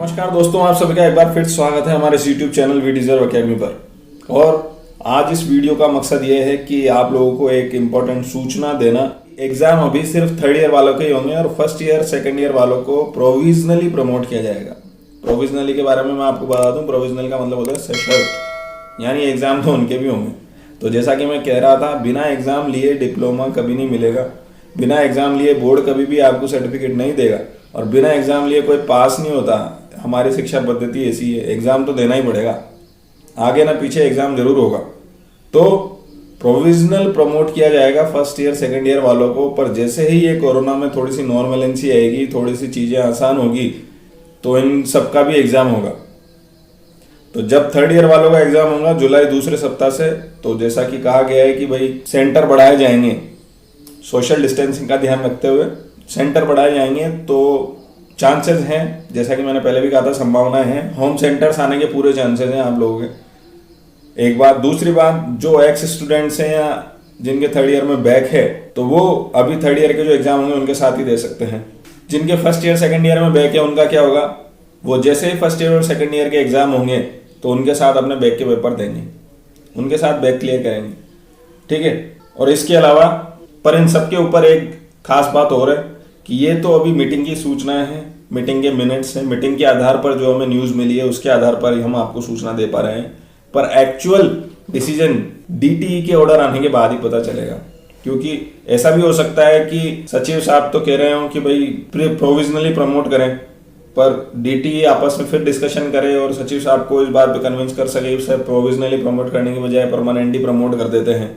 नमस्कार दोस्तों, आप सभी का एक बार फिर स्वागत है हमारे YouTube channel We Deserve Academy पर। और आज इस वीडियो का मकसद ये है कि आप लोगों को एक इम्पोर्टेंट सूचना देना। एग्जाम अभी सिर्फ थर्ड ईयर वालों के ही होंगे और फर्स्ट ईयर सेकंड ईयर वालों को प्रोविजनली प्रमोट किया जाएगा। प्रोविजनली के बारे में मैं आपको बता दूं, प्रोविजनल का मतलब होता है सशर्त, यानी एग्जाम तो उनके भी होंगे। तो जैसा कि मैं कह रहा था, बिना एग्जाम लिए डिप्लोमा कभी नहीं मिलेगा, बिना एग्जाम लिए बोर्ड कभी भी आपको सर्टिफिकेट नहीं देगा, और बिना एग्जाम लिए कोई पास नहीं होता। हमारी शिक्षा पद्धति ऐसी है, एग्जाम तो देना ही पड़ेगा, आगे ना पीछे एग्जाम जरूर होगा। तो प्रोविजनल प्रमोट किया जाएगा फर्स्ट ईयर सेकंड ईयर वालों को। पर जैसे ही ये कोरोना में थोड़ी सी नॉर्मलेंसी आएगी, थोड़ी सी चीजें आसान होगी, तो इन सबका भी एग्जाम होगा। तो जब थर्ड ईयर वालों का एग्जाम होगा जुलाई दूसरे सप्ताह से, तो जैसा कि कहा गया है कि भाई सेंटर बढ़ाए जाएंगे, सोशल डिस्टेंसिंग का ध्यान रखते हुए सेंटर बढ़ाए जाएंगे। तो चांसेस हैं, जैसा कि मैंने पहले भी कहा था, संभावनाएं हैं, होम सेंटर्स आने के पूरे चांसेस हैं आप लोगों के। एक बात। दूसरी बात, जो एक्स स्टूडेंट्स हैं या जिनके थर्ड ईयर में बैक है, तो वो अभी थर्ड ईयर के जो एग्जाम होंगे उनके साथ ही दे सकते हैं। जिनके फर्स्ट ईयर सेकंड ईयर में बैक है, उनका क्या होगा, वो जैसे ही फर्स्ट ईयर और सेकंड ईयर के एग्जाम होंगे तो उनके साथ अपने बैक के पेपर देंगे, उनके साथ बैक क्लियर करेंगे, ठीक है। और इसके अलावा पर इन सबके ऊपर एक खास बात और है कि ये तो अभी मीटिंग की सूचनाएं हैं, मीटिंग के मिनट्स हैं, मीटिंग के आधार पर जो हमें न्यूज मिली है उसके आधार पर हम आपको सूचना दे पा रहे हैं। पर एक्चुअल डिसीजन डीटीई के ऑर्डर आने के बाद ही पता चलेगा, क्योंकि ऐसा भी हो सकता है कि सचिव साहब तो कह रहे हो कि भाई प्रोविजनली प्रमोट करें, पर डीटीई आपस में फिर डिस्कशन करे और सचिव साहब को इस बात पे कन्विंस कर सके उसे प्रोविजनली प्रमोट करने की बजाय परमानेंटली प्रमोट कर देते हैं।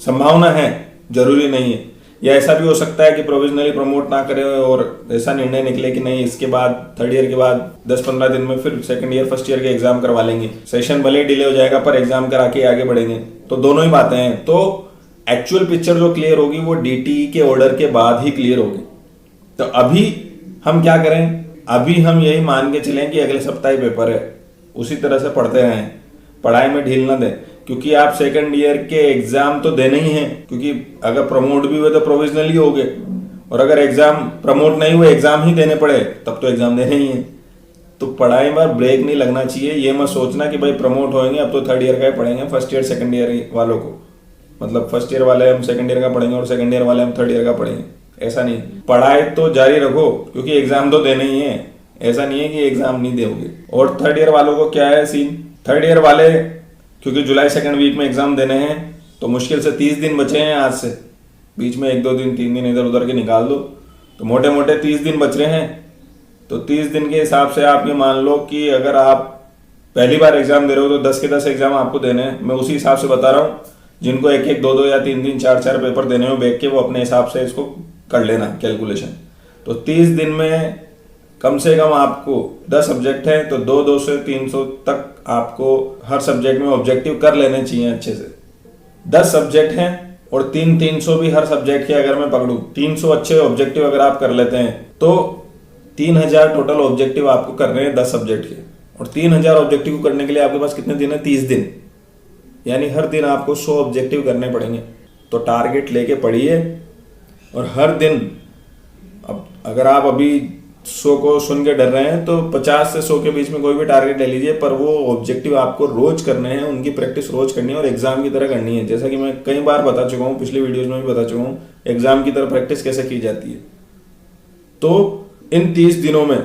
संभावना है, जरूरी नहीं है। या ऐसा भी हो सकता है कि प्रोविजनली प्रमोट ना करे और ऐसा निर्णय निकले कि नहीं, इसके बाद थर्ड ईयर के बाद 10-15 दिन में फिर सेकंड ईयर फर्स्ट ईयर के एग्जाम करवा लेंगे, सेशन भले डिले हो जाएगा पर एग्जाम करा के आगे बढ़ेंगे। तो दोनों ही बातें हैं। तो एक्चुअल पिक्चर जो क्लियर होगी वो डीटीई के ऑर्डर के बाद ही क्लियर होगी। तो अभी हम क्या करें, अभी हम यही मान के चलें कि अगले सप्ताह ही पेपर है, उसी तरह से पढ़ते रहें, पढ़ाई में ढील ना दें, क्योंकि आप सेकंड ईयर के एग्जाम तो देने ही हैं। क्योंकि अगर प्रमोट भी हुए तो प्रोविजनली हो गए, और अगर एग्जाम प्रमोट नहीं हुए एग्जाम ही देने पड़े तब तो एग्जाम देने ही है। तो पढ़ाई में ब्रेक नहीं लगना चाहिए। ये मत सोचना कि भाई प्रमोट होएंगे अब तो थर्ड ईयर का ही पढ़ेंगे, फर्स्ट ईयर सेकंड ईयर वालों को, मतलब फर्स्ट ईयर वाले हम सेकंड ईयर का पढ़ेंगे और सेकंड ईयर वाले हम थर्ड ईयर का पढ़ेंगे, ऐसा नहीं। पढ़ाई तो जारी रखो, क्योंकि एग्जाम तो देने ही है, ऐसा नहीं है कि एग्जाम नहीं दोगे। और थर्ड ईयर वालों को क्या है सीन, थर्ड ईयर वाले क्योंकि जुलाई सेकंड वीक में एग्जाम देने हैं, तो मुश्किल से 30 दिन बचे हैं आज से, बीच में 1-2 दिन 3 दिन इधर उधर के निकाल दो, तो मोटे मोटे 30 दिन बच रहे हैं। तो 30 दिन के हिसाब से आप ये मान लो कि अगर आप पहली बार एग्जाम दे रहे हो तो 10 के 10 एग्जाम आपको देने हैं। मैं उसी हिसाब से बता रहा हूँ, जिनको 1-1, 2-2 या 3-3, 4-4 पेपर देने हो बैक के, वो अपने हिसाब से इसको कर लेना कैलकुलेशन। तो 30 दिन में कम से कम आपको 10 सब्जेक्ट हैं, तो 200 से 300 तक आपको हर सब्जेक्ट में ऑब्जेक्टिव कर लेने चाहिए अच्छे से। 10 सब्जेक्ट हैं और 300 भी हर सब्जेक्ट के अगर मैं पकड़ूं, 300 अच्छे ऑब्जेक्टिव अगर आप कर लेते हैं तो 3000 टोटल ऑब्जेक्टिव आपको करने हैं 10 सब्जेक्ट के। और 3000 ऑब्जेक्टिव करने के लिए आपके पास कितने दिन है, 30 दिन, यानी हर दिन आपको 100 ऑब्जेक्टिव करने पड़ेंगे। तो टारगेट लेके पढ़िए और हर दिन, अब अगर आप अभी 100 को सुन के डर रहे हैं तो 50 से 100 के बीच में कोई भी टारगेट ले लीजिए, पर वो ऑब्जेक्टिव आपको रोज करने हैं, उनकी प्रैक्टिस रोज करनी है और एग्जाम की तरह करनी है। जैसा कि मैं कई बार बता चुका हूँ, पिछली वीडियोस में भी बता चुका हूँ, एग्जाम की तरह प्रैक्टिस कैसे की जाती है। तो इन 30 दिनों में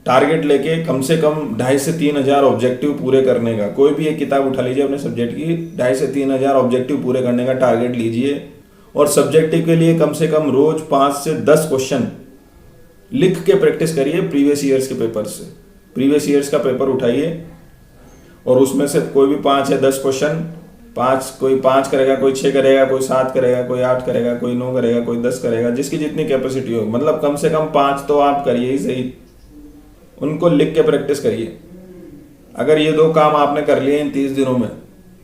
टारगेट लेके कम से कम 2500 से 3000 ऑब्जेक्टिव पूरे करने का, कोई भी एक किताब उठा लीजिए अपने सब्जेक्ट की, 2500 से 3000 ऑब्जेक्टिव पूरे करने का टारगेट लीजिए। और सब्जेक्टिव के लिए कम से कम रोज 5 से 10 क्वेश्चन लिख के प्रैक्टिस करिए प्रीवियस ईयर्स के पेपर से। प्रीवियस ईयर्स का पेपर उठाइए और उसमें से कोई भी 5 या 10 क्वेश्चन, कोई 5 करेगा, कोई 6 करेगा, कोई 7 करेगा, कोई 8 करेगा, कोई 9 करेगा, कोई 10 करेगा, जिसकी जितनी कैपेसिटी हो, मतलब कम से कम 5 तो आप करिए ही सही, उनको लिख के प्रैक्टिस करिए। अगर ये 2 काम आपने कर लिए इन 30 दिनों में,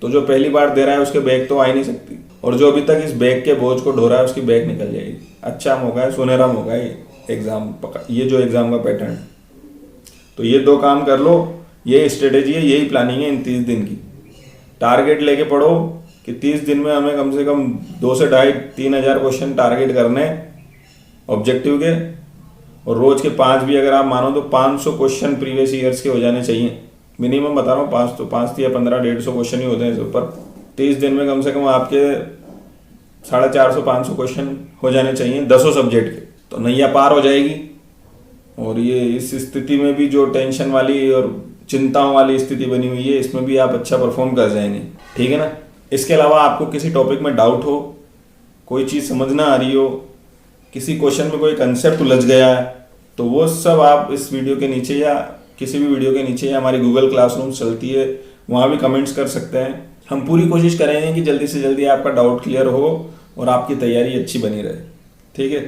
तो जो पहली बार दे रहा है उसके बैग तो आ ही नहीं सकती, और जो अभी तक इस बैग के बोझ को ढो रहा है उसकी बैग निकल जाएगी। अच्छा मौका है, सुनहरा मौका है एग्जाम, ये जो एग्जाम का पैटर्न है। तो ये 2 काम कर लो, ये स्ट्रेटेजी है, यही प्लानिंग है इन 30 दिन की। टारगेट लेके पढ़ो कि 30 दिन में हमें कम से कम 2 से 2.5-3 हजार क्वेश्चन टारगेट करने ऑब्जेक्टिव के, और रोज के 5 भी अगर आप मानो तो 500 क्वेश्चन प्रीवियस ईयर्स के हो जाने चाहिए मिनिमम, बता रहा हूँ। 5 या 15 150 क्वेश्चन ही होते हैं इसके ऊपर। 30 दिन में कम से कम आपके 450-500 क्वेश्चन हो जाने चाहिए 10 सब्जेक्ट के, तो नैया पार हो जाएगी। और ये इस स्थिति में भी जो टेंशन वाली और चिंताओं वाली स्थिति बनी हुई है, इसमें भी आप अच्छा परफॉर्म कर जाएंगे, ठीक है ना। इसके अलावा आपको किसी टॉपिक में डाउट हो, कोई चीज़ समझ ना आ रही हो, किसी क्वेश्चन में कोई कंसेप्ट उलझ गया है, तो वो सब आप इस वीडियो के नीचे या किसी भी वीडियो के नीचे या हमारी गूगल क्लासरूम चलती है वहाँ भी कमेंट्स कर सकते हैं। हम पूरी कोशिश करेंगे कि जल्दी से जल्दी आपका डाउट क्लियर हो और आपकी तैयारी अच्छी बनी रहे, ठीक है।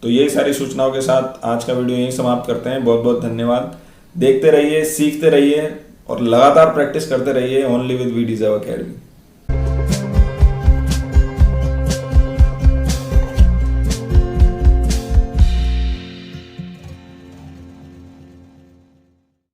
तो ये सारी सूचनाओं के साथ आज का वीडियो यहीं समाप्त करते हैं। बहुत बहुत धन्यवाद। देखते रहिए, सीखते रहिए और लगातार प्रैक्टिस करते रहिए only with We Deserve academy.